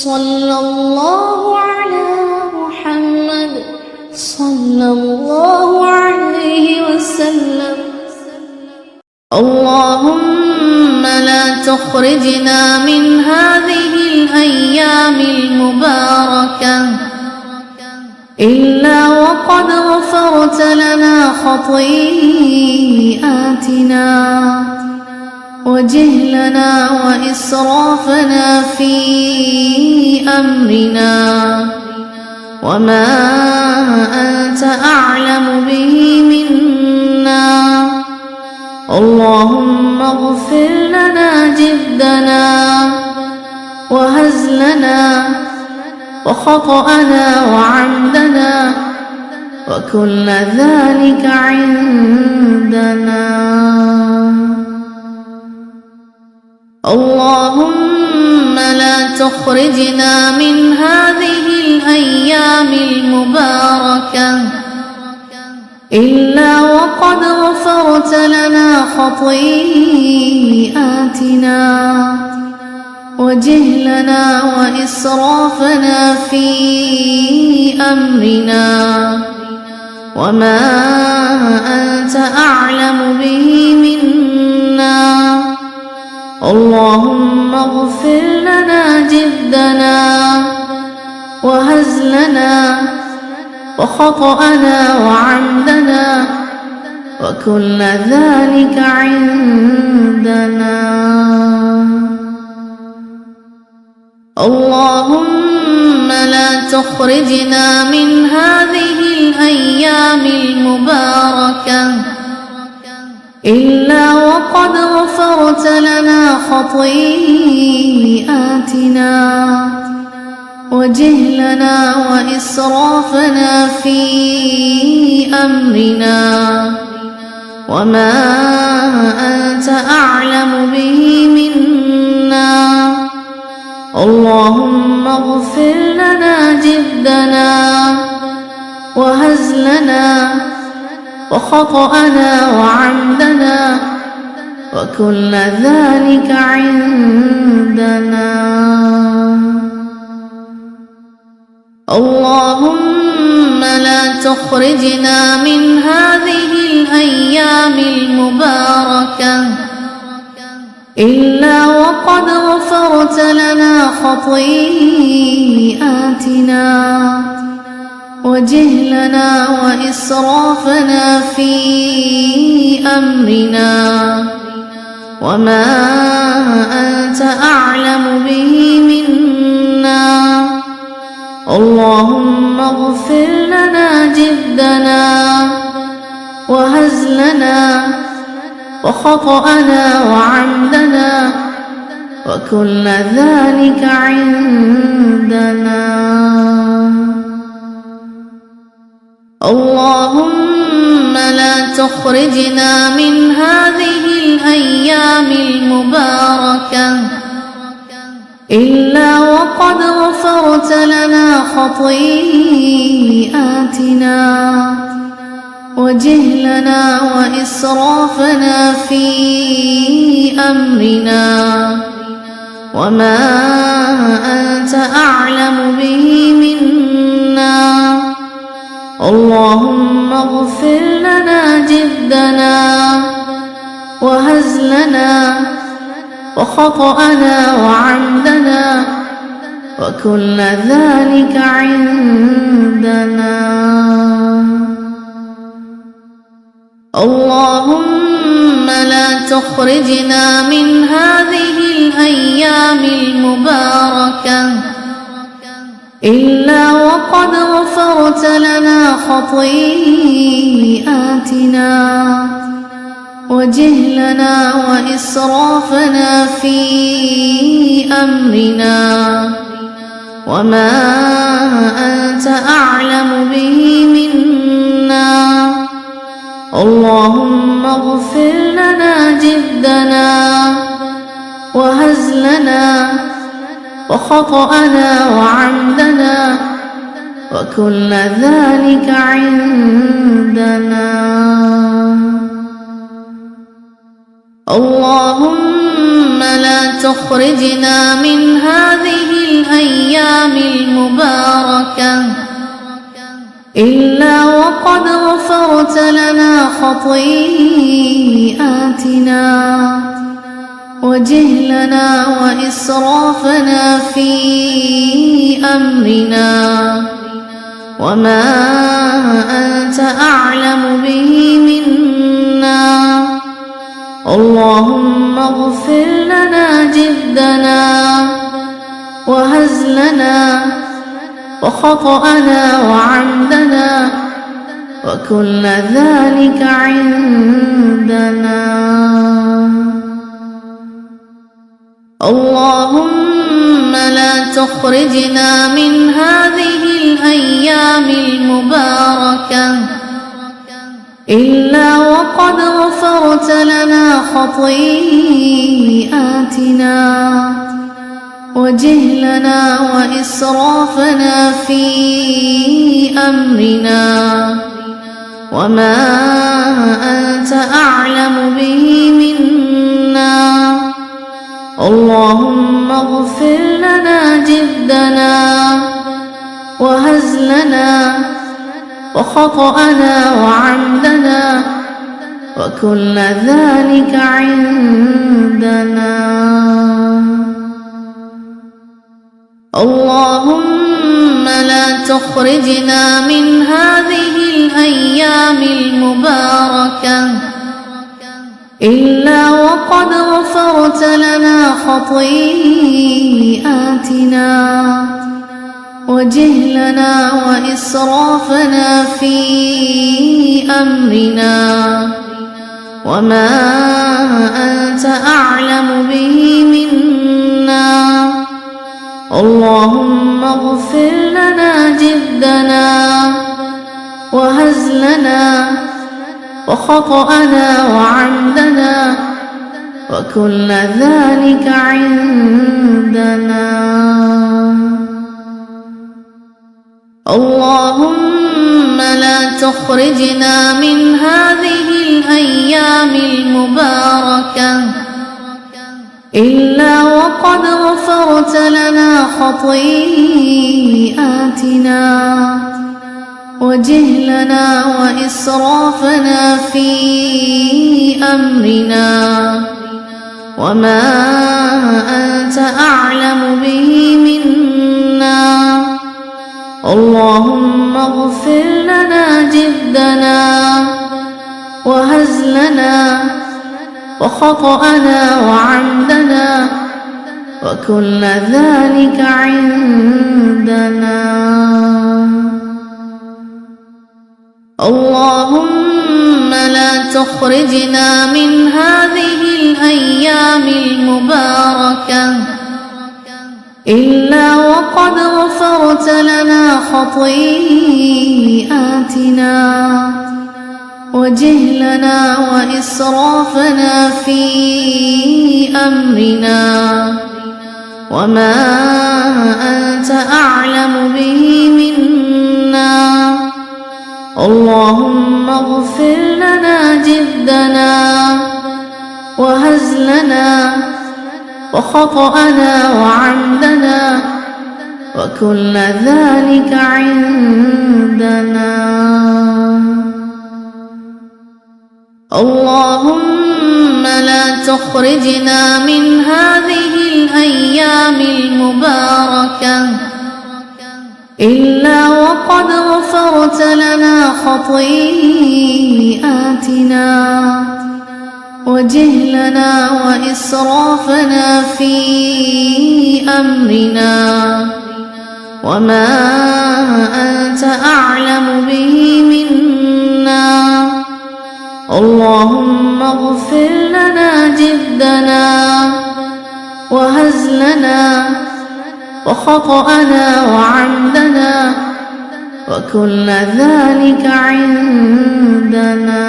صلى الله على محمد صلى الله عليه وسلم. اللهم لا تخرجنا من هذه الأيام المباركة إلا وقد غفرت لنا خطيئاتنا وجهلنا وإسرافنا في أمرنا وما أنت أعلم به منا. اللهم اغفر لنا جدنا وهزلنا وخطأنا وعمدنا وكل ذلك عندنا. اللهم لا تخرجنا من هذه الأيام المباركة إلا وقد غفرت لنا خطيئاتنا وجهلنا وإسرافنا في أمرنا وما أنت أعلم به منا. اللهم اغفر لنا جدنا وهزلنا وخطأنا وعمدنا وكل ذلك عندنا. اللهم لا تخرجنا من هذه الأيام المباركة إلا وقد غفرت لنا خطيئاتنا وجهلنا وإسرافنا في أمرنا وما أنت أعلم به منا. اللهم اغفر لنا جدنا وهزلنا وخطأنا وعمدنا وكل ذلك عندنا. اللهم لا تخرجنا من هذه الأيام المباركة إلا وقد غفرت لنا خطيئاتنا وجهلنا وإسرافنا في أمرنا وما أنت أعلم به منا. اللهم اغفر لنا جدنا وهزلنا وخطأنا وعمدنا وكل ذلك عندنا. اللهم لا تخرجنا من هذه الأيام المباركة إلا وقد غفرت لنا خطيئاتنا وجهلنا وإسرافنا في أمرنا وما أنت أعلم به منا. اللهم اغفر لنا جدنا وهزلنا وخطأنا وعمدنا وكل ذلك عندنا. اللهم لا تخرجنا من هذه الأيام المباركة إلا وقد غفرت لنا خطيئاتنا وجهلنا وإسرافنا في أمرنا وما أنت أعلم به منا. اللهم اغفر لنا جدنا وهزلنا وخطأنا وعمدنا وكل ذلك عندنا. اللهم لا تخرجنا من هذه الأيام الأيام المباركة إلا وقد غفرت لنا خطيئاتنا وجهلنا وإسرافنا في أمرنا وما أنت أعلم به منا. اللهم اغفر لنا جدنا وهزلنا وخطأنا وعمدنا وكل ذلك عندنا. اللهم لا تخرجنا من هذه الأيام المباركة إلا وقد غفرت لنا خطيئاتنا وجهلنا وإسرافنا في أمرنا وما أنت أعلم به منا. اللهم اغفر لنا جدنا وهزلنا وخطأنا وعمدنا وكل ذلك عندنا. اللهم لا تخرجنا من هذه الأيام المباركة إلا وقد غفرت لنا خطيئاتنا وجهلنا وإسرافنا في أمرنا وما أنت أعلم به منا. اللهم اغفر لنا جدنا وهزلنا وخطأنا وعمدنا وكل ذلك عندنا. اللهم لا تخرجنا من هذه الأيام المباركة إلا وقد غفرت لنا خطيئاتنا وجهلنا وإسرافنا في أمرنا وما أنت أعلم به منا. اللهم اغفر لنا جدنا وهزلنا وخطأنا وعمدنا وكل ذلك عندنا. اللهم لا تخرجنا من هذه الأيام المباركة إلا وقد غفرت لنا خطيئاتنا وجهلنا وإسرافنا في أمرنا وما أنت أعلم به منا. اللهم اغفر لنا جدنا وهزلنا وخطأنا وعمدنا وكل ذلك عندنا. اللهم لا تخرجنا من هذه الأيام المباركة إلا وقد غفرت لنا خطيئاتنا وجهلنا وإسرافنا في أمرنا وما أنت أعلم به منا. اللهم اغفر لنا جدنا وهزلنا وخطأنا وعمدنا وكل ذلك عندنا. اللهم لا تخرجنا من هذه الأيام المباركة إلا وقد غفرت لنا خطيئاتنا وجهلنا وإسرافنا في أمرنا وما أنت أعلم به منا. اللهم اغفر لنا جدنا وهزلنا وخطأنا وعمدنا وكل ذلك عندنا.